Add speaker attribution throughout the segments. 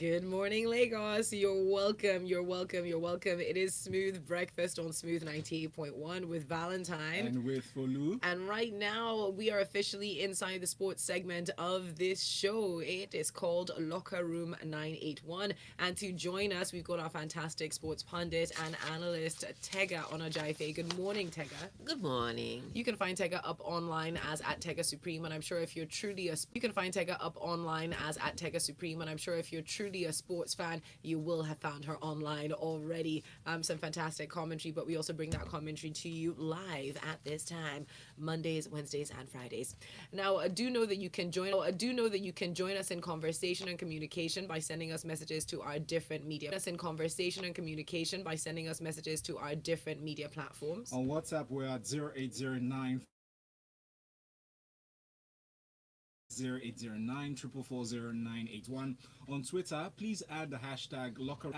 Speaker 1: Good morning, Lagos. You're welcome. You're welcome. You're welcome. It is Smooth Breakfast on Smooth 98.1 with Valentine.
Speaker 2: And with Folu.
Speaker 1: And right now, we are officially inside the sports segment of this show. It is called Locker Room 981. And to join us, we've got our fantastic sports pundit and analyst, Tega Onojaife. Good morning, Tega.
Speaker 3: Good morning.
Speaker 1: You can find Tega up online as at Tega Supreme, and I'm sure if you're truly a you can find Tega up online as at Tega Supreme, and I'm sure if you're truly a sports fan, you will have found her online already. Some fantastic commentary, but we also bring that commentary to you live at this time, Mondays, Wednesdays, and Fridays. Now, I do know that you can join. I do know that you can join us in conversation and communication by sending us messages to our different media. Us in conversation and communication by sending us messages to our different media platforms.
Speaker 2: On WhatsApp, we're at 0809 0809 4440981. On Twitter, please add the hashtag locker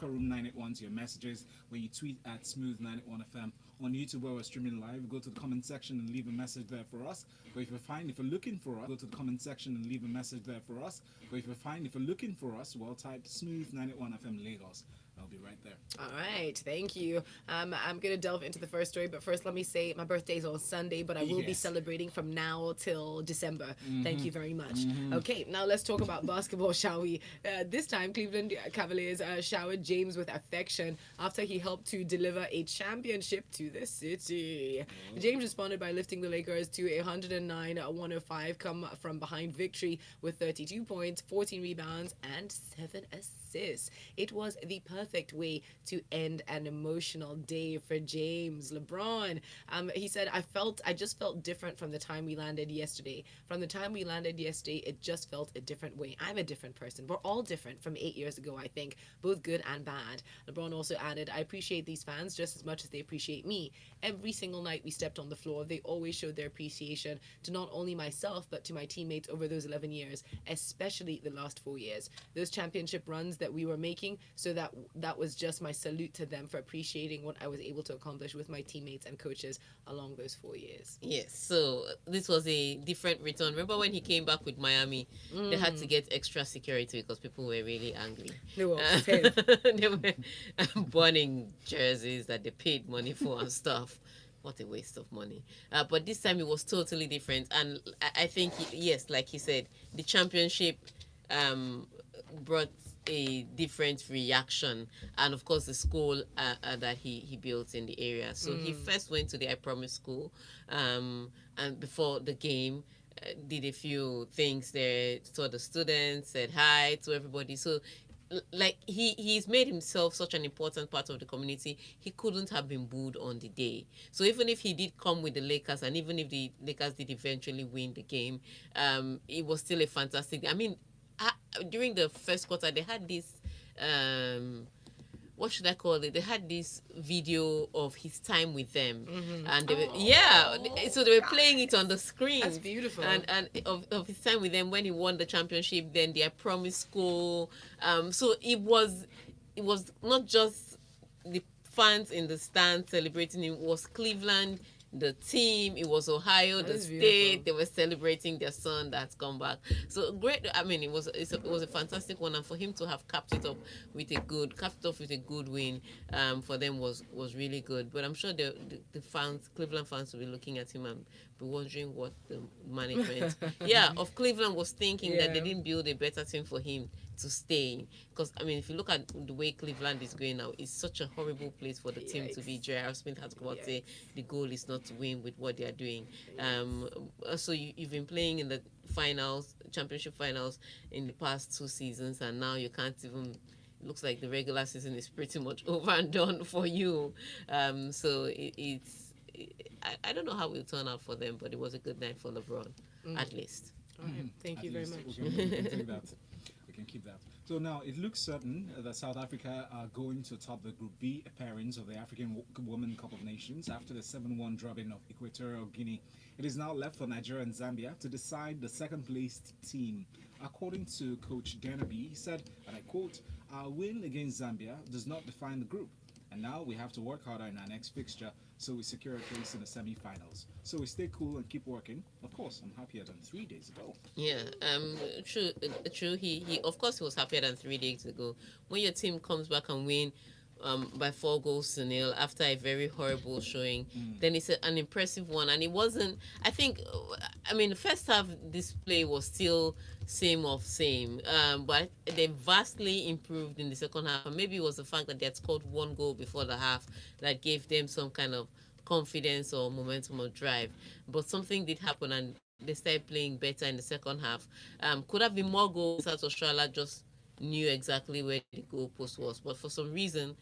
Speaker 2: room 981 to your messages when you tweet at smooth981fm. On YouTube, where we're streaming live, go to the comment section and leave a message there for us. But if you're looking for us, go to the comment section and leave a message there for us. But if you're looking for us, well, type smooth 981fm Lagos. I'll be right there.
Speaker 1: All right, thank you. I'm gonna delve into the first story, but first let me say my birthday's on Sunday, but I will be celebrating from now till December. Thank you very much. Okay, now let's talk about basketball, shall we? This time, Cleveland Cavaliers showered James with affection after he helped to deliver a championship to the city. James responded by lifting the Lakers to a 109-105 come from behind victory with 32 points, 14 rebounds, and 7 assists. It was the perfect way to end an emotional day for James. LeBron, he said, I just felt different from the time we landed yesterday. From the time we landed yesterday, it just felt a different way. I'm a different person. We're all different from 8 years ago, I think, both good and bad. LeBron also added, I appreciate these fans just as much as they appreciate me. Every single night we stepped on the floor, they always showed their appreciation to not only myself, but to my teammates over those 11 years, especially the last 4 years. Those championship runs that we were making, so that was just my salute to them for appreciating what I was able to accomplish with my teammates and coaches along those 4 years.
Speaker 3: Yes, so this was a different return. Remember when he came back with Miami, they had to get extra security because people were really angry.
Speaker 1: They were
Speaker 3: They were burning jerseys that they paid money for and stuff. What a waste of money. But this time it was totally different. And I think, yes, like he said, the championship brought a different reaction, and of course the school that he built in the area. So he first went to the I Promise school, and before the game did a few things there, saw the students, said hi to everybody. So like he's made himself such an important part of the community. He couldn't have been booed on the day. So even if he did come with the Lakers, and even if the Lakers did eventually win the game, it was still a fantastic, I mean, during the first quarter, they had this, what should I call it? They had this video of his time with them, and they were, so they were playing it on the screen.
Speaker 1: That's beautiful.
Speaker 3: And of his time with them when he won the championship. Then their promise school. So it was not just the fans in the stand celebrating him. It was Cleveland, the team, it was Ohio, the state. Beautiful. They were celebrating their son that's come back. So great. I mean, it was a fantastic one, and for him to have capped it off with a good win, for them was really good. But I'm sure the fans, Cleveland fans, will be looking at him and be wondering what the management, of Cleveland was thinking, that they didn't build a better team for him to stay. Because I mean, if you look at the way Cleveland is going now, it's such a horrible place for the team to be. J.R. Smith has come out say the goal is not to win with what they are doing. So you've been playing in the finals, championship finals, in the past 2 seasons, and now you can't even. It looks like the regular season is pretty much over and done for you. So I don't know how it will turn out for them, but it was a good night for LeBron, at least.
Speaker 1: All right. Thank you very much.
Speaker 2: We can keep that. So now it looks certain that South Africa are going to top the Group B appearance of the African Women Cup of Nations after the 7-1 drubbing of Equatorial Guinea. It is now left for Nigeria and Zambia to decide the second-placed team. According to Coach Dernaby, he said, and I quote, "Our win against Zambia does not define the group, and now we have to work harder in our next fixture so we secure a place in the semi-finals. So we stay cool and keep working. Of course, I'm happier than 3 days ago.
Speaker 3: Yeah, true. He of course he was happier than 3 days ago. When your team comes back and win by 4 goals to nil after a very horrible showing, then it's an impressive one. And it wasn't. I think. I mean, the first half display was still same of same, but they vastly improved in the second half. And maybe it was the fact that they had scored 1 goal before the half that gave them some kind of confidence or momentum or drive. But something did happen, and they started playing better in the second half. Could have been more goals. South Australia just knew exactly where the goal post was, but for some reason,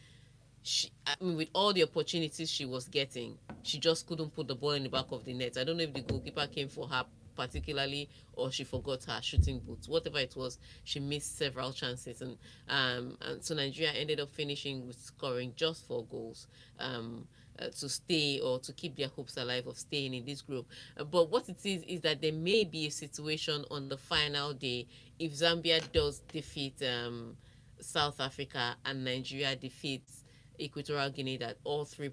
Speaker 3: with all the opportunities she was getting, she just couldn't put the ball in the back of the net. I don't know if the goalkeeper came for her particularly or she forgot her shooting boots. Whatever it was, she missed several chances, and so Nigeria ended up finishing with scoring just 4 goals. To stay or to keep their hopes alive of staying in this group. But what it is that there may be a situation on the final day if Zambia does defeat South Africa and Nigeria defeats Equatorial Guinea, that all 3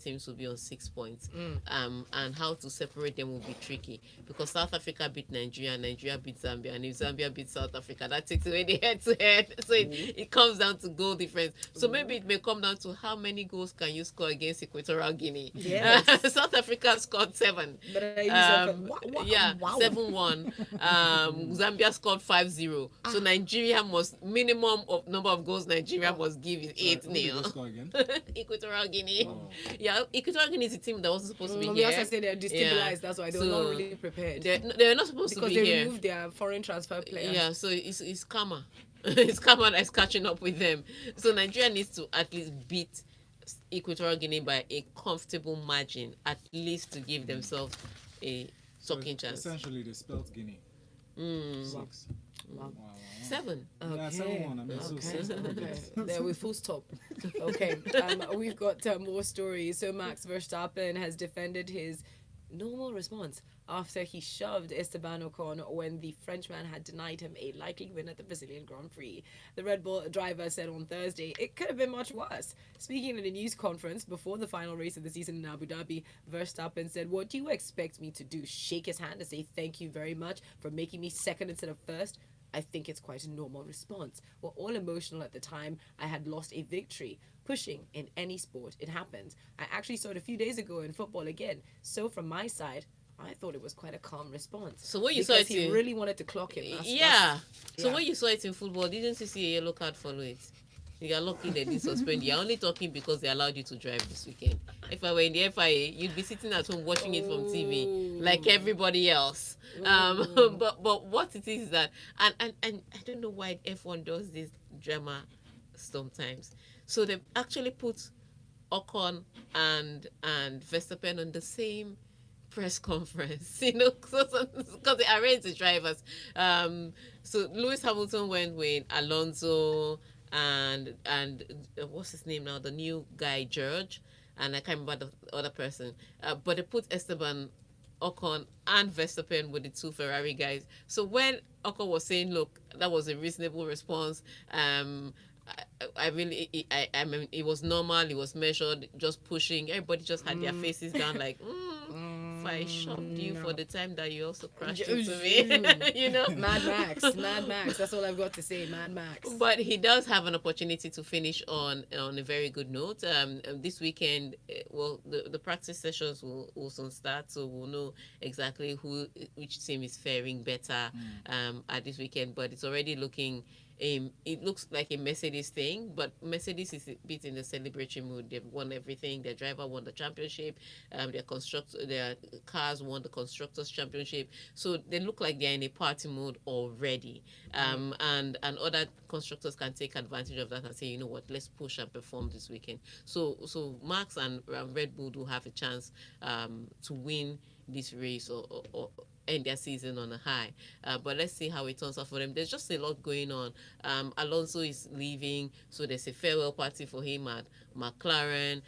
Speaker 3: teams will be on 6 points. And how to separate them will be tricky because South Africa beat Nigeria, Nigeria beat Zambia, and if Zambia beats South Africa, that takes away the head-to-head. So it comes down to goal difference. So maybe it may come down to how many goals can you score against Equatorial Guinea.
Speaker 1: Yes.
Speaker 3: South Africa scored 7.
Speaker 1: Wow.
Speaker 3: 7-1. Zambia scored 5-0. So Nigeria must, minimum of number of goals Nigeria must give is 8-0. Equatorial Guinea.
Speaker 2: Oh.
Speaker 3: Yeah, Equatorial Guinea is a team that wasn't supposed to be here.
Speaker 1: As I said, they're destabilized. That's why they're not really prepared.
Speaker 3: They're not supposed to be here.
Speaker 1: Because they removed their foreign transfer players.
Speaker 3: Yeah, so it's karma. It's karma that's catching up with them. So Nigeria needs to at least beat Equatorial Guinea by a comfortable margin, at least to give themselves a talking chance.
Speaker 2: Essentially, they spelled Guinea. 6.
Speaker 1: Wow.
Speaker 3: 7.
Speaker 2: Yeah, 7-1. I mean, so 6.
Speaker 1: Okay. There we full stop. Okay. We've got more stories. So Max Verstappen has defended his normal response after he shoved Esteban Ocon when the Frenchman had denied him a likely win at the Brazilian Grand Prix. The Red Bull driver said on Thursday it could have been much worse. Speaking at a news conference before the final race of the season in Abu Dhabi, Verstappen said, "What do you expect me to do? Shake his hand and say thank you very much for making me second instead of first? I think it's quite a normal response. We're all emotional at the time. I had lost a victory. Pushing in any sport, it happens. I actually saw it a few days ago in football again. So from my side, I thought it was quite a calm response."
Speaker 3: So when you saw it,
Speaker 1: he really wanted to clock him.
Speaker 3: So when you saw it in football, didn't you see a yellow card follow it? You are lucky they didn't suspend you. You're only talking because they allowed you to drive this weekend. If I were in the FIA, you'd be sitting at home watching it from TV like everybody else. But what it is that, and I don't know why F1 does this drama sometimes. So they actually put Ocon and Verstappen on the same press conference, because they arranged the drivers. So Lewis Hamilton went with Alonso and what's his name now, the new guy George, and I can't remember the other person, but they put Esteban Ocon and Verstappen with the 2 Ferrari guys. So when Ocon was saying, look, that was a reasonable response, I mean, it was normal, it was measured, just pushing, everybody just had their faces down like, if I shopped you for the time that you also crashed into me.
Speaker 1: Mad Max, that's all I've got to say, Mad Max.
Speaker 3: But he does have an opportunity to finish on a very good note. This weekend, the practice sessions will soon start, so we'll know exactly which team is faring better at this weekend. But it's already looking it looks like a Mercedes thing, but Mercedes is a bit in the celebratory mood. They've won everything. Their driver won the championship. Their cars won the constructors championship. So they look like they're in a party mode already. And other constructors can take advantage of that and say, you know what, let's push and perform this weekend. So Max and Red Bull do have a chance to win this race or end their season on a high. But let's see how it turns out for them. There's just a lot going on. Alonso is leaving, so there's a farewell party for him at McLaren.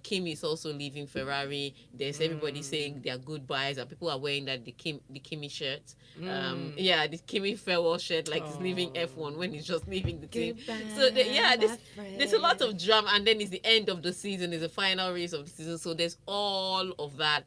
Speaker 3: Kim is also leaving Ferrari. There's everybody saying their goodbyes, and people are wearing that the Kimi shirt. The Kimi farewell shirt, like he's leaving F1 when he's just leaving the team. So there's a lot of drama, and then it's the end of the season, it's the final race of the season. So there's all of that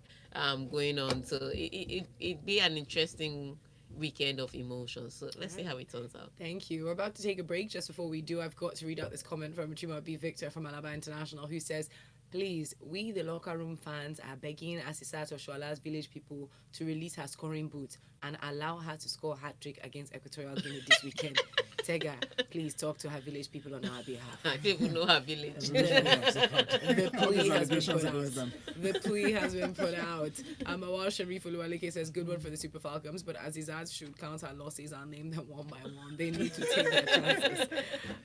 Speaker 3: going on. So it'd be an interesting weekend of emotions. So let's see how it turns out.
Speaker 1: Thank you. We're about to take a break. Just before we do, I've got to read out this comment from Chuma B. Victor from Alaba International, who says, please, we the locker room fans are begging Asisat Oshoala's village people to release her scoring boots and allow her to score a hat-trick against Equatorial Guinea this weekend. Tega, please talk to her village people on our behalf.
Speaker 3: I don't even know her village.
Speaker 1: The plea has been put out. The plea has been put out. Awal Sharif Oluwaleke says, good one for the Super Falcons, but Azizat should count her losses and name them one by one. They need to take their chances.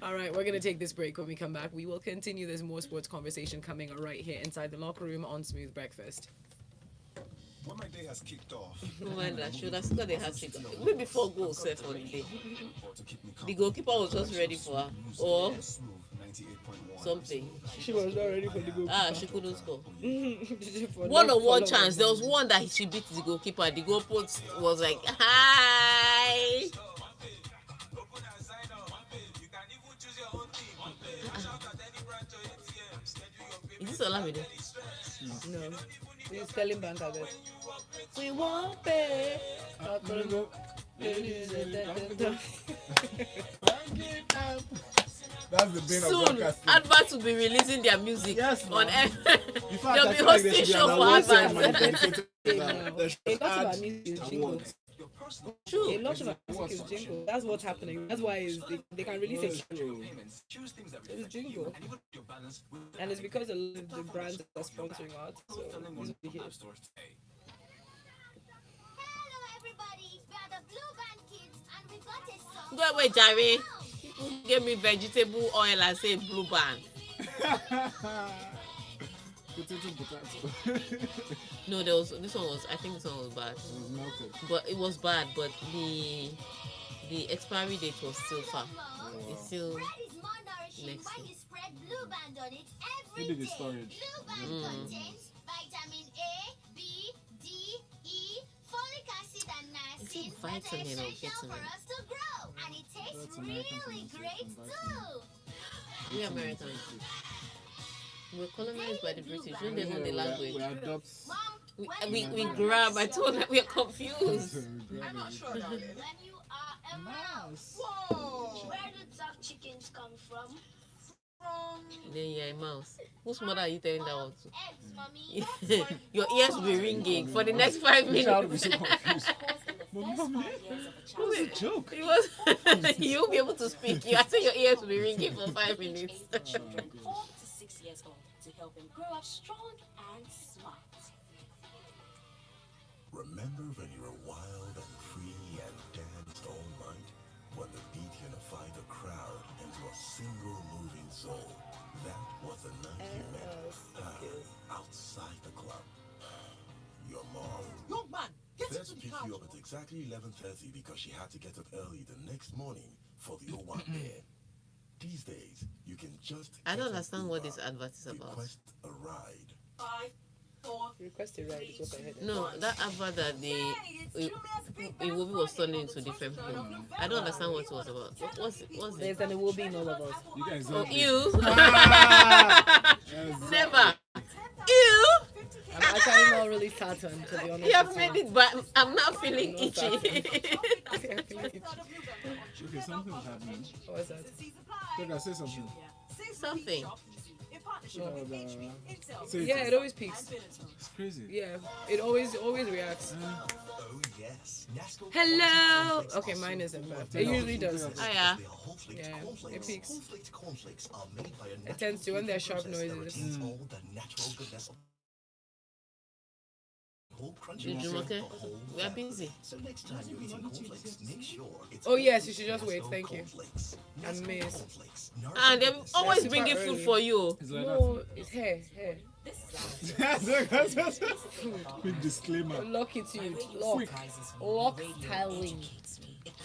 Speaker 1: All right, we're going to take this break. When we come back, we will continue. There's more sports conversation coming right here inside the locker room on Smooth Breakfast.
Speaker 4: When my day has kicked off,
Speaker 3: Should have scored a hat-trick. Maybe 4 goals set for the day. The goalkeeper was just ready for her. Or something.
Speaker 1: She was not ready for the goal.
Speaker 3: She couldn't score. One-on-one chance. There was one that she beat the goalkeeper. The goalpost was like, hi. Is this Olamide?
Speaker 1: No. He's telling Bank of it. We won't pay.
Speaker 2: That's the bane of
Speaker 3: Soon,
Speaker 2: broadcasting.
Speaker 3: adverts will be releasing their music on air.
Speaker 2: In fact,
Speaker 3: There'll
Speaker 2: I
Speaker 3: be
Speaker 2: feel like there
Speaker 3: hosting
Speaker 2: should be
Speaker 3: show
Speaker 2: an
Speaker 3: for
Speaker 2: award ceremony
Speaker 3: adverts.
Speaker 2: dedicated to that. There should
Speaker 1: A lot of our
Speaker 2: add
Speaker 1: music is jingle.
Speaker 2: awards.
Speaker 3: True.
Speaker 1: A lot of our music is jingle. That's what's happening. That's why they can release a it's jingle. And it's because the brands are sponsoring art. So this will be here.
Speaker 3: Go away, Jerry. People gave me vegetable oil and say blue band.
Speaker 2: Potato.
Speaker 3: No, this one was, I think this one was bad.
Speaker 2: It was melted.
Speaker 3: But it was bad, but the expiry date was still far. It's still next year.
Speaker 2: Maybe the storage.
Speaker 5: Contains vitamin A, B, D, E, folic acid and
Speaker 3: Is it
Speaker 5: niacin that are
Speaker 3: vitamin or
Speaker 5: essential for
Speaker 3: vitamin?
Speaker 5: us to grow. And it tastes
Speaker 2: That's American
Speaker 5: really
Speaker 2: pronunciation,
Speaker 5: great
Speaker 2: vitamin.
Speaker 5: too.
Speaker 3: We Americans. We're colonized by the British. We don't even know the language.
Speaker 2: We adopt.
Speaker 3: We grab. I told them we are confused.
Speaker 5: I'm not sure, darling. When you are a mouse. Whoa! Where do duck chickens come from?
Speaker 3: Then you're a mouse. Whose mother are you telling that one to?
Speaker 5: Eggs, mommy.
Speaker 3: Your ears will be ringing for the next 5
Speaker 2: The child will be
Speaker 3: minutes.
Speaker 2: so confused. But mommy, it was a joke.
Speaker 3: It was. You'll be able to speak. I say your ears will be ringing for 5 minutes.
Speaker 6: 4 to 6 years old to help him grow up strong and smart.
Speaker 4: remember when you were wild and free and danced all night? When the beat unified the crowd into a single moving soul. That was the night you met outside the club. Your mom.
Speaker 7: Young man, get
Speaker 4: There
Speaker 7: into
Speaker 4: to
Speaker 7: the
Speaker 4: pick
Speaker 7: car.
Speaker 4: you up at exactly 11:30 because she had to get up early the next morning for the O1 bear. These days, you can just
Speaker 3: I don't
Speaker 4: get an
Speaker 3: understand what
Speaker 4: Uber,
Speaker 3: this advert is about.
Speaker 4: request a ride.
Speaker 7: 5, 4,
Speaker 1: Request a ride is what I heard.
Speaker 3: No, that advert that Iwobi was turning into different people. I don't understand what it was about. What's it?
Speaker 1: There's an will be in all of us.
Speaker 2: You guys
Speaker 3: Oh,
Speaker 2: don't.
Speaker 3: you.
Speaker 2: Yes.
Speaker 3: Never. You.
Speaker 1: I'm actually not really certain, to be honest.
Speaker 3: You have
Speaker 1: with
Speaker 3: made
Speaker 1: you.
Speaker 3: it, but I'm not feeling
Speaker 1: No,
Speaker 3: itchy.
Speaker 2: Okay, something's happening.
Speaker 1: What was that?
Speaker 2: Tega, say something.
Speaker 3: Something.
Speaker 2: Say it.
Speaker 1: Yeah, it always peaks.
Speaker 2: It's crazy.
Speaker 1: Yeah, it always reacts.
Speaker 4: Oh yes, Nasco
Speaker 1: Hello.
Speaker 4: cornflakes
Speaker 1: Okay,
Speaker 4: are
Speaker 1: mine
Speaker 4: so
Speaker 1: isn't bad.
Speaker 4: full
Speaker 1: It
Speaker 4: of
Speaker 1: usually does.
Speaker 3: Oh yeah.
Speaker 4: They are whole flaked
Speaker 1: Yeah,
Speaker 4: cornflakes.
Speaker 1: it peaks.
Speaker 4: Whole flaked cornflakes are made by a
Speaker 1: It tends to when they're sharp
Speaker 4: process that
Speaker 1: noises.
Speaker 4: retains all the natural goodness of whole crunchy.
Speaker 3: Jumoke, we are busy.
Speaker 4: So next time you're eating cornflakes, make sure it's
Speaker 1: Oh, yes, you should just wait.
Speaker 4: Nasco
Speaker 1: Thank you.
Speaker 4: cornflakes.
Speaker 1: I'm
Speaker 4: Nasco
Speaker 1: amazed.
Speaker 4: cornflakes,
Speaker 3: And they're
Speaker 4: nourishing
Speaker 3: always
Speaker 1: super
Speaker 3: bringing
Speaker 1: early.
Speaker 3: food for you.
Speaker 2: It's like
Speaker 1: No, it's hair.
Speaker 6: This is
Speaker 2: Quick disclaimer.
Speaker 1: Lockitude.
Speaker 6: Lock.
Speaker 1: Lock styling.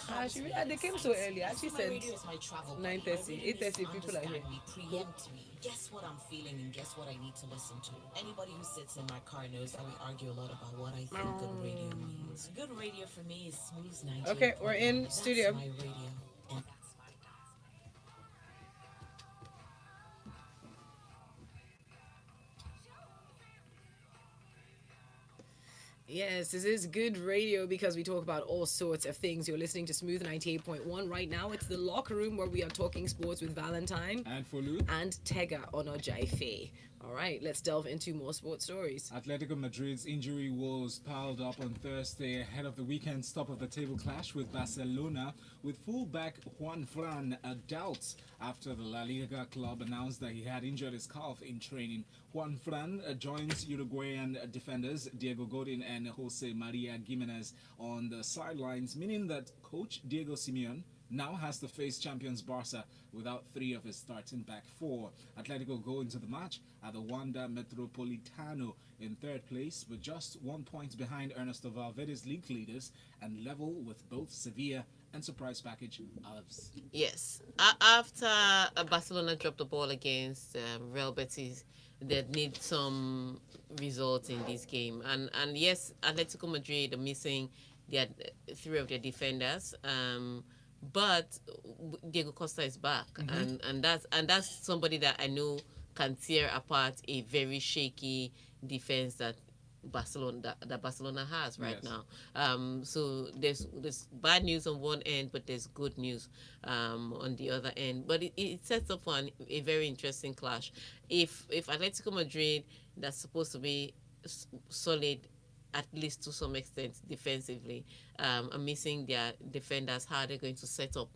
Speaker 1: Actually, they came so early. I actually said 9:30, 8:30 people are here.
Speaker 6: Preempt me. Guess what I'm feeling and guess what I need to listen to. Anybody who sits in my car knows that we argue a lot about what I think good radio means. Good radio for me is smooth 90.
Speaker 1: Okay, we're in
Speaker 6: That's
Speaker 1: studio.
Speaker 6: my radio. And
Speaker 1: Yes, this is good radio because we talk about all sorts of things. You're listening to Smooth 98.1 right now. It's the locker room where we are talking sports with Valentine
Speaker 2: And Folu.
Speaker 1: and Tega Onojaife. All right, let's delve into more sports stories.
Speaker 2: Atletico Madrid's injury woes piled up on Thursday ahead of the weekend's top-of-the-table clash with Barcelona, with fullback Juanfran out after the La Liga club announced that he had injured his calf in training. Juanfran joins Uruguayan defenders Diego Godin and Jose Maria Gimenez on the sidelines, meaning that coach Diego Simeone now has to face champions Barca without three of his starting back four. Atletico go into the match at the Wanda Metropolitano in third place with just 1 point behind Ernesto Valverde's league leaders and level with both Sevilla and surprise package Alves.
Speaker 3: Yes. After Barcelona dropped the ball against Real Betis, they need some results in this game. And yes, Atletico Madrid are missing three of their defenders. But Diego Costa is back, and that's somebody that I know can tear apart a very shaky defense that Barcelona has right
Speaker 2: Yes.
Speaker 3: now. So there's bad news on one end, but there's good news on the other end. But it sets up on a very interesting clash. If Atletico Madrid, that's supposed to be solid, at least to some extent defensively, are missing their defenders, how they're going to set up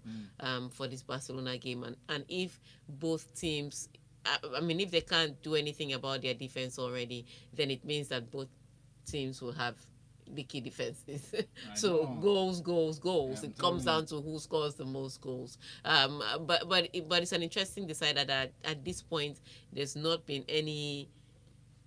Speaker 3: for this Barcelona game. And if both teams, I mean, if they can't do anything about their defense already, then it means that both teams will have leaky defenses. So
Speaker 2: know.
Speaker 3: goals.
Speaker 2: Yeah,
Speaker 3: It comes down to who scores the most goals. But it's an interesting decider that at this point there's not been any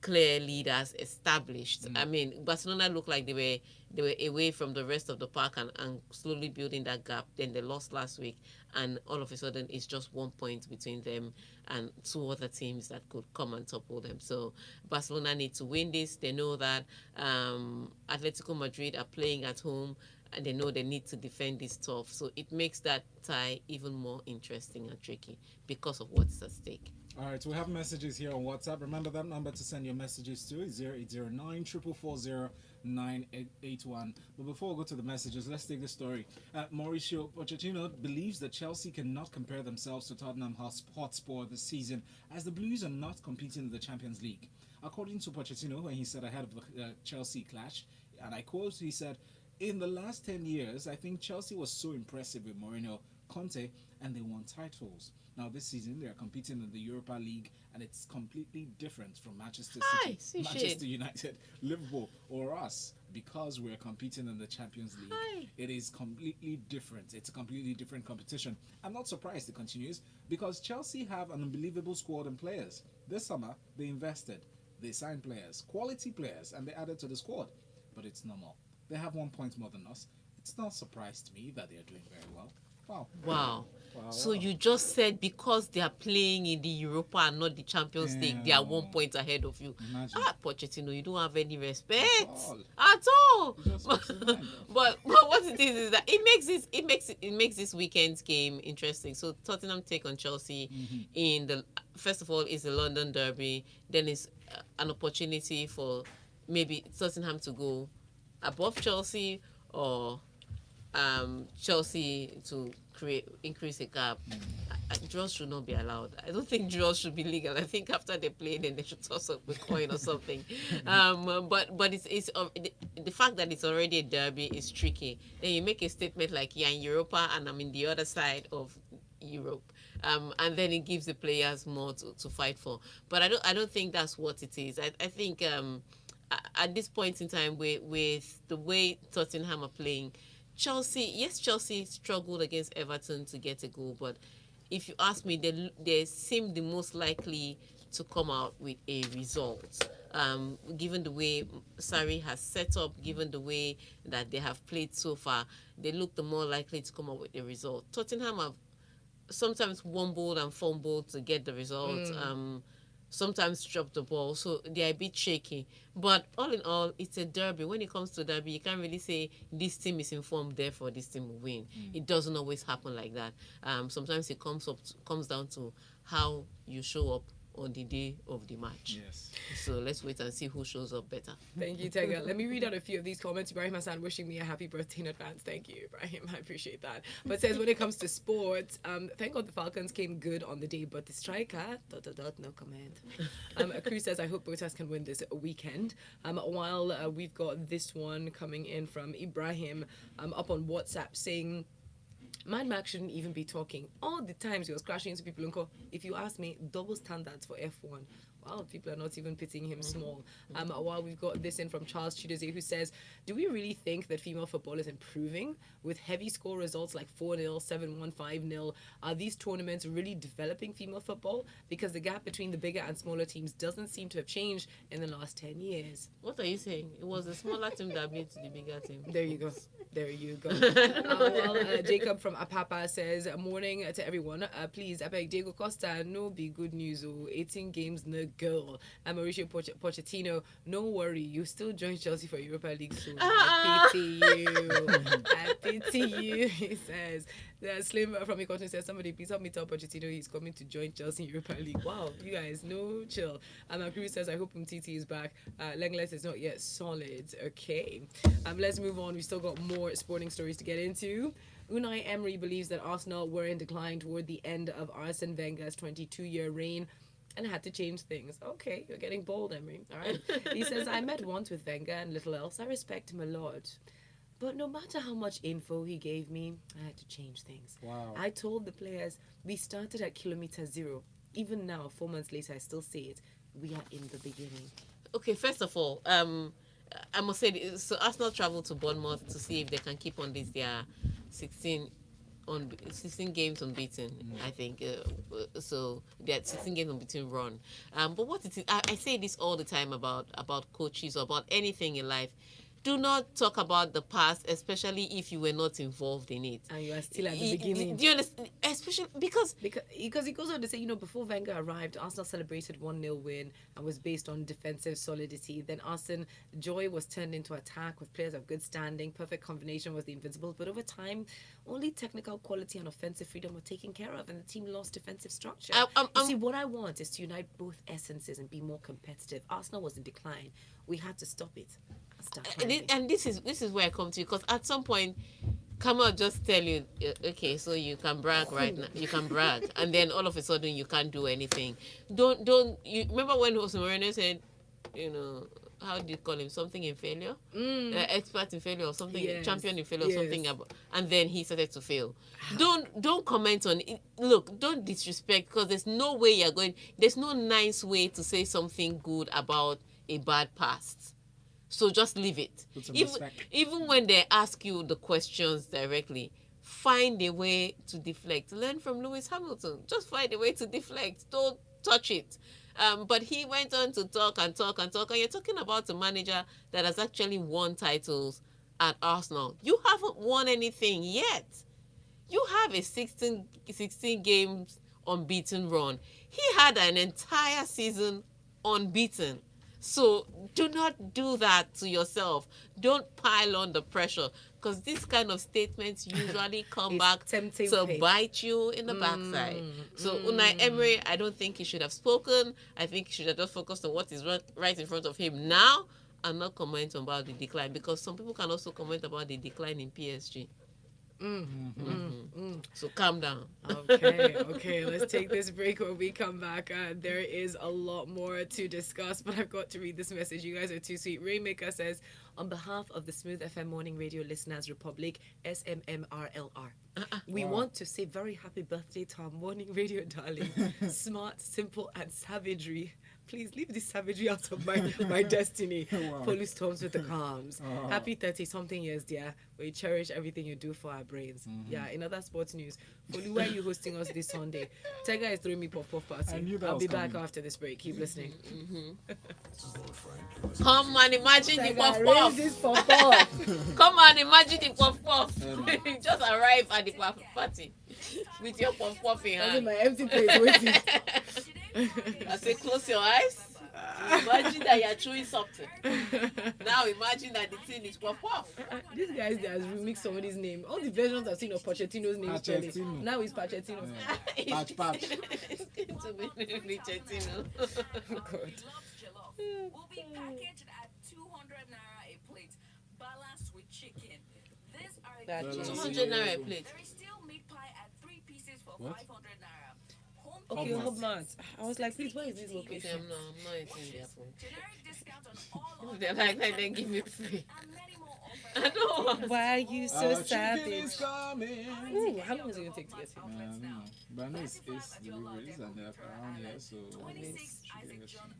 Speaker 3: clear leaders established. I mean, Barcelona looked like they were away from the rest of the pack and slowly building that gap. Then they lost last week, and all of a sudden it's just 1 point between them and two other teams that could come and topple them. So Barcelona need to win this. They know that Atletico Madrid are playing at home, and they know they need to defend this tough. So it makes that tie even more interesting and tricky because of what's at stake.
Speaker 2: All right, so we have messages here on WhatsApp. Remember that number to send your messages to is 0809 440 9881. But before we go to the messages, let's take the story. Mauricio Pochettino believes that Chelsea cannot compare themselves to Tottenham Hotspur this season, as the Blues are not competing in the Champions League. According to Pochettino, when he said ahead of the Chelsea clash, and I quote, he said, "In the last 10 years, I think Chelsea was so impressive with Mourinho, Conte, and they won titles. Now this season they are competing in the Europa League, and it's completely different from Manchester City, Manchester United, Liverpool, or us, because we're competing in the Champions League. It is completely different. It's a completely different competition. I'm not surprised," it continues, "because Chelsea have an unbelievable squad and players. This summer they invested, they signed players, quality players, and they added to the squad. But it's normal. They have 1 point more than us. It's not a surprise to me that they are doing very well."
Speaker 3: Wow. So you just said because they are playing in the Europa and not the Champions League, they are 1 point ahead of you.
Speaker 2: Imagine.
Speaker 3: Pochettino, you don't have any respect
Speaker 2: all.
Speaker 3: at all.
Speaker 2: It just makes it mind,
Speaker 3: but what it is that it makes this weekend's game interesting. So Tottenham take on Chelsea in the first of all is the London derby. Then it's an opportunity for maybe Tottenham to go above Chelsea or Chelsea to increase the gap. Draws should not be allowed. I don't think draws should be legal. I think after they play, then they should toss up a coin or something. But it's the fact that it's already a derby is tricky. Then you make a statement like, "Yeah, in Europa, and I'm in the other side of Europe," and then it gives the players more to fight for. But I don't think that's what it is. I think at this point in time, with the way Tottenham are playing, Chelsea struggled against Everton to get a goal, but if you ask me, they seem the most likely to come out with a result. Given the way Sarri has set up, given the way that they have played so far, they look the more likely to come up with a result. Tottenham have sometimes wumbled and fumbled to get the result. Sometimes drop the ball, so they're a bit shaky. But all in all, it's a derby. When it comes to derby, you can't really say this team is informed, therefore this team will win. It doesn't always happen like that. Sometimes it comes down to how you show up on the day of the match.
Speaker 2: Yes.
Speaker 3: So let's wait and see who shows up better.
Speaker 1: Thank you, Tega. Let me read out a few of these comments. Ibrahim Hassan wishing me a happy birthday in advance. Thank you, Ibrahim. I appreciate that. But says when it comes to sports, thank God the Falcons came good on the day, but the striker, no comment. Cruz says, I hope Botas can win this weekend. While we've got this one coming in from Ibrahim up on WhatsApp saying, Mad Max shouldn't even be talking. All the times he was crashing into people and call, if you ask me, double standards for F1. Wow, people are not even pitying him small. While we've got this in from Charles Chidozie, who says, do we really think that female football is improving? With heavy score results like 4-0, 7-1, 5-0, are these tournaments really developing female football? Because the gap between the bigger and smaller teams doesn't seem to have changed in the last 10 years.
Speaker 3: What are you saying? It was the smaller team that beat the bigger team.
Speaker 1: There you go. There you go. Jacob from Apapa says, morning to everyone. Please, I beg Diego Costa, no be good news. 18 games, no girl. Mauricio Pochettino, no worry. You still join Chelsea for Europa League soon. I pity you. I pity you, he says. The Slim from Equatorial says, somebody please help me tell Pochettino he's coming to join Chelsea in Europa League. Wow, you guys, no chill. Cruz says, I hope Umtiti is back. Lenglet is not yet solid. Okay. Let's move on. We still got more sporting stories to get into. Unai Emery believes that Arsenal were in decline toward the end of Arsene Wenger's 22-year reign and had to change things. Okay, you're getting bold, Emery. All right. He says, I met once with Wenger and little else. I respect him a lot. But no matter how much info he gave me, I had to change things.
Speaker 2: Wow.
Speaker 1: I told the players, we started at kilometer 0. Even now, 4 months later, I still say it. We are in the beginning.
Speaker 3: Okay, first of all, I must say, so Arsenal traveled to Bournemouth to see if they can keep on this their 16 games unbeaten, I think. So they had 16 games unbeaten run. But what it is, I say this all the time about coaches or about anything in life. Do not talk about the past, especially if you were not involved in it.
Speaker 1: And you are still at the beginning.
Speaker 3: Do you understand? Especially because
Speaker 1: he goes on to say, before Wenger arrived, Arsenal celebrated 1-0 win and was based on defensive solidity. Then Arsene joy was turned into attack with players of good standing. Perfect combination was the Invincibles. But over time, only technical quality and offensive freedom were taken care of, and the team lost defensive structure. See, what I want is to unite both essences and be more competitive. Arsenal was in decline. We had to stop it.
Speaker 3: And this is where I come to, because at some point, Kamal just tell you, okay, so you can brag right now, you can brag, and then all of a sudden you can't do anything. Don't you remember when Jose Mourinho said, how do you call him, something in failure, expert in failure or something, yes. Champion in failure or something, and then he started to fail. Don't comment on it. Look, don't disrespect, because there's no nice way to say something good about a bad past. So just leave it. Even when they ask you the questions directly, find a way to deflect. Learn from Lewis Hamilton. Just find a way to deflect. Don't touch it. But he went on to talk and talk and talk. And you're talking about a manager that has actually won titles at Arsenal. You haven't won anything yet. You have a 16 games unbeaten run. He had an entire season unbeaten. So do not do that to yourself. Don't pile on the pressure, because these kind of statements usually come back to bite you in the backside. So Unai Emery, I don't think he should have spoken. I think he should have just focused on what is right in front of him now and not comment about the decline, because some people can also comment about the decline in PSG. So calm down.
Speaker 1: Okay, let's take this break. When we come back, there is a lot more to discuss, but I've got to read this message. You guys are too sweet. Raymaker says, on behalf of the Smooth FM Morning Radio Listeners Republic, SMMRLR, we want to say very happy birthday to our morning radio darling. Smart, simple, and savagery. Please leave this savagery out of my destiny.
Speaker 2: Wow.
Speaker 1: Folu Storms with the calms.
Speaker 2: Oh.
Speaker 1: Happy 30-something years, dear. We cherish everything you do for our brains. Yeah, in other sports news, Folu, where are you hosting us this Sunday? Tega is throwing me puff-puff
Speaker 2: I
Speaker 1: party.
Speaker 2: knew that
Speaker 1: I'll
Speaker 2: was
Speaker 1: be back
Speaker 2: coming.
Speaker 1: after this break. Keep listening.
Speaker 3: Come and imagine the
Speaker 1: Tega,
Speaker 3: puff
Speaker 1: raise
Speaker 3: puff.
Speaker 1: this puff-puff.
Speaker 3: Come and imagine the puff puff. Just arrive at the puff party with your puff puff in
Speaker 1: That's in
Speaker 3: hand.
Speaker 1: my empty plate waiting.
Speaker 3: I say close your eyes. Imagine that you're chewing something. Now imagine that the thing is puff puff.
Speaker 1: These guys, they have remixed somebody's name. All the versions I've seen of Pochettino's name spelling.
Speaker 2: Pochettino.
Speaker 1: Now it's Pochettino.
Speaker 2: Patch, patch.
Speaker 3: It's going to be Pochettino.
Speaker 1: God.
Speaker 7: Will be packaged at 200 naira a plate, balanced with chicken. These are
Speaker 1: That
Speaker 7: the
Speaker 1: is-
Speaker 3: 200 naira a plate.
Speaker 7: There is still meat pie at 3 pieces for
Speaker 2: What?
Speaker 7: 500 naira. Home
Speaker 1: Okay,
Speaker 2: Hubmart.
Speaker 1: Hubmart. I was like, please, where is this location?
Speaker 3: I'm not eating their food.
Speaker 7: generic discount on all
Speaker 3: They're like, they give me free.
Speaker 7: and many more offers.
Speaker 3: I don't want.
Speaker 1: Why are you so
Speaker 2: Our chicken
Speaker 1: savage?
Speaker 2: is coming.
Speaker 1: Ooh, how long is it going to take to get here?
Speaker 2: I don't know. But I know it's deliveries and they're around here, so
Speaker 7: 26 Isaac John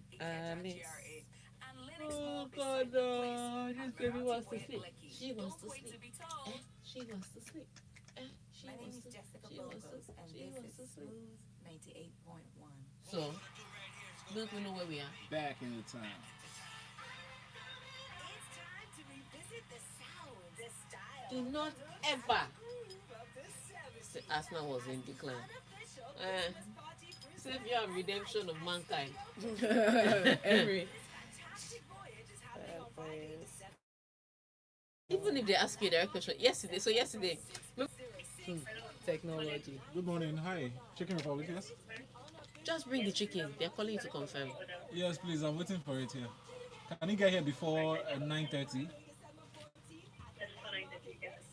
Speaker 1: Miss.
Speaker 7: GRA and Linux
Speaker 3: Oh
Speaker 7: Mall
Speaker 3: God,
Speaker 7: Bishop
Speaker 3: no.
Speaker 7: Lakes
Speaker 3: This
Speaker 7: and
Speaker 3: baby wants to
Speaker 7: Way
Speaker 3: sleep.
Speaker 7: Lekki.
Speaker 3: She wants to
Speaker 7: Don't wait
Speaker 3: sleep.
Speaker 7: to be told.
Speaker 3: She wants to sleep. She
Speaker 8: My name
Speaker 3: wants
Speaker 8: is
Speaker 3: to-
Speaker 8: Jessica
Speaker 3: she wants to-
Speaker 8: Bogos, and
Speaker 3: she
Speaker 8: this
Speaker 3: wants
Speaker 8: is
Speaker 3: to sleep.
Speaker 8: Smooth 98.1.
Speaker 3: So, don't we know where we are?
Speaker 2: back in the time.
Speaker 5: It's time to revisit the sound, the style,
Speaker 3: Do not ever
Speaker 5: groove of the 70s.
Speaker 3: say Arsenal was in decline.
Speaker 5: Unofficial
Speaker 3: Eh.
Speaker 5: Christmas party
Speaker 3: Savior and redemption of mankind.
Speaker 1: Henry.
Speaker 5: fantastic voyage is happening on Friday, December
Speaker 3: Even if they ask you a direct question, yesterday,
Speaker 1: Technology.
Speaker 2: Good morning. Hi. Chicken Republic, yes?
Speaker 3: just bring the chicken. They're calling you to confirm.
Speaker 2: Yes, please. I'm waiting for it here. Can you get here before 9:30?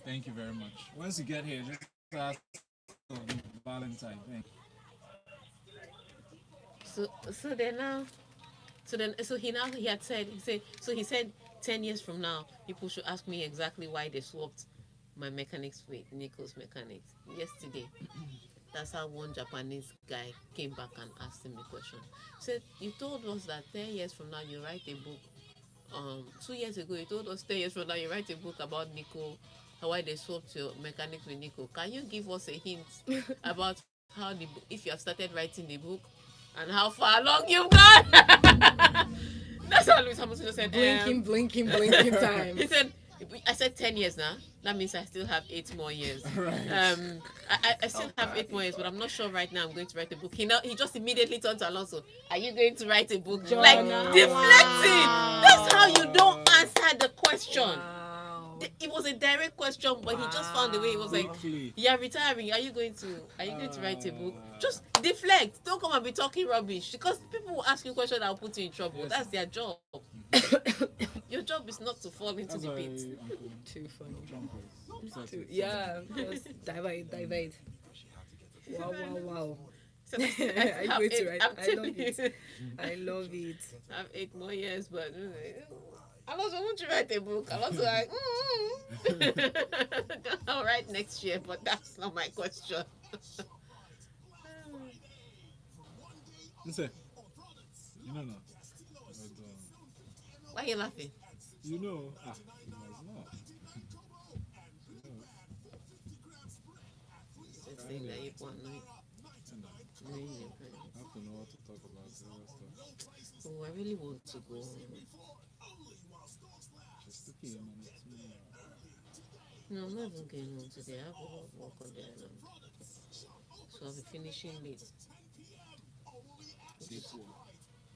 Speaker 2: Thank you very much. Once you get here, just ask for Valentine. Thank you.
Speaker 3: He said 10 years from now, people should ask me exactly why they swapped my mechanics with Nico's mechanics. Yesterday, that's how one Japanese guy came back and asked him the question. He said, you told us that 10 years from now you write a book. 2 years ago, you told us 10 years from now you write a book about Nico, why they swapped your mechanics with Nico. Can you give us a hint about how if you have started writing the book and how far along you've gone? That's how Luis Hamilton said.
Speaker 1: Blinking time.
Speaker 3: He said, I said 10 years now. That means I still have 8 more years.
Speaker 2: Right.
Speaker 3: I still have 8 more years, but I'm not sure right now I'm going to write a book. He just immediately turned to Alonso. Are you going to write a book? Like, deflecting. That's how you don't answer the question.
Speaker 1: Wow.
Speaker 3: It was a direct question, but he just found a way. He was like,
Speaker 2: Quickly.
Speaker 3: "You're retiring. Are you going to write a book?" Just deflect. Don't come and be talking rubbish because people will ask you questions that will put you in trouble.
Speaker 2: Yes.
Speaker 3: That's their job. Your job is not to fall into
Speaker 2: That's
Speaker 3: the
Speaker 2: why
Speaker 3: pit.
Speaker 2: Uncle
Speaker 1: Too funny.
Speaker 2: Trump was upset.
Speaker 1: Yeah, just divide. Wow.
Speaker 3: So
Speaker 1: Are you going to write? I love it.
Speaker 3: I
Speaker 1: I love it.
Speaker 3: have 8 more years, but I also want to write a book. I also like, I'll write next year, but that's not my question.
Speaker 2: Listen. You know no.
Speaker 3: Why are you laughing?
Speaker 2: You know. Ah, it's not.
Speaker 3: It's saying that you want to know.
Speaker 2: I have to know what to talk about. The other stuff.
Speaker 3: Oh, I really want to go.
Speaker 2: Just look here, man. It's me.
Speaker 3: No, I'm not even going home today. I have a lot of work on there now. So I'll be finishing late.
Speaker 2: Late work.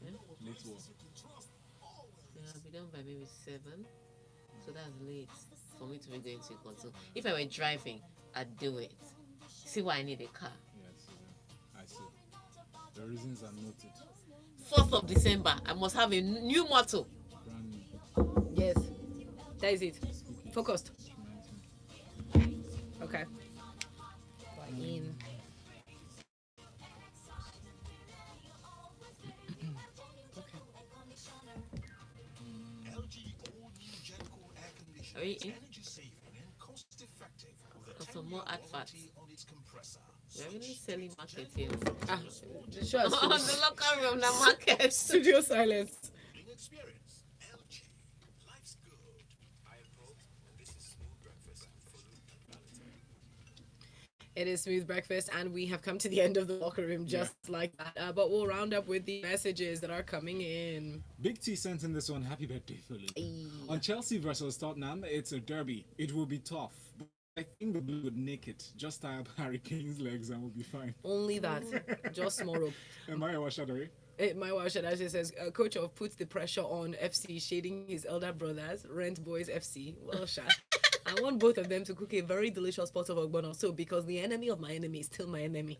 Speaker 3: Yeah?
Speaker 2: Late work.
Speaker 3: Yeah, I'll be done by maybe 7. So that's late for me to be going to a concert. If I were driving, I'd do it. See why I need a car.
Speaker 2: Yes. I see. The reasons are noted.
Speaker 3: 4th of December, I must have a new motto.
Speaker 2: Brand new.
Speaker 1: Yes, that is it. Focused.
Speaker 2: 19.
Speaker 1: Okay. We're in.
Speaker 3: Are we in?
Speaker 4: Energy saving and cost effective with the
Speaker 3: Or some more adverts. We're really selling market here.
Speaker 1: Sure.
Speaker 3: On the locker room, the market.
Speaker 1: Studio silence.
Speaker 4: Experience LG. Life's good. I am Hope, and this is Smooth Breakfast with Folu and Valentine.
Speaker 1: It is Smooth Breakfast, and we have come to the end of the locker room just like that. But we'll round up with the messages that are coming in.
Speaker 2: Big T sent in this one. Happy birthday, Folu. On Chelsea versus Tottenham, it's a derby. It will be tough. But I think the Blue would nick it. Just tie up Harry Kane's legs and we'll be fine.
Speaker 1: Only that. Just small rope.
Speaker 2: Am I a washadori?
Speaker 1: My wife actually says, coach of puts the pressure on FC, shading his elder brothers, Rent Boys FC. Well, I want both of them to cook a very delicious pot of ogbono, so because the enemy of my enemy is still my enemy.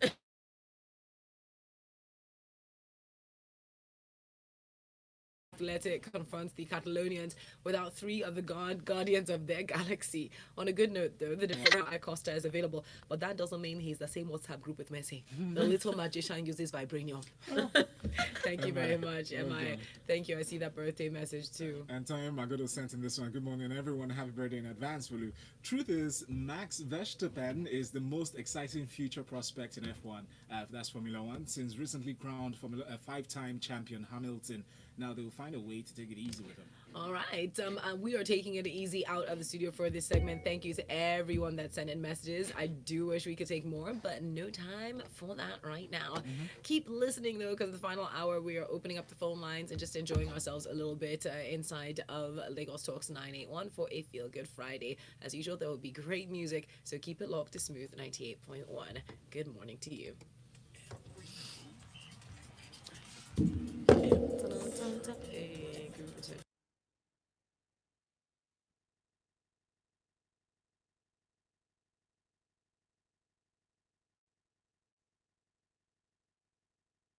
Speaker 1: Athletic confronts the Catalonians without three of the guardians of their galaxy. On a good note, though, the different Acosta is available, but that doesn't mean he's the same WhatsApp group with Messi. The little magician uses vibranium. Thank you very much, Emma. Thank you. I see that birthday message too.
Speaker 2: And Tanya Magodo sent in this one. Good morning, everyone. Happy birthday in advance, Folu. Truth is, Max Verstappen is the most exciting future prospect in F1. That's Formula One, since recently crowned five-time champion Hamilton. Now they will find a way to take it easy with him.
Speaker 1: All right. We are taking it easy out of the studio for this segment. Thank you to everyone that sent in messages. I do wish we could take more, but no time for that right now. Keep listening, though, because the final hour we are opening up the phone lines and just enjoying ourselves a little bit inside of Lagos Talks 981 for a Feel Good Friday. As usual, there will be great music, so keep it locked to Smooth 98.1. Good morning to you.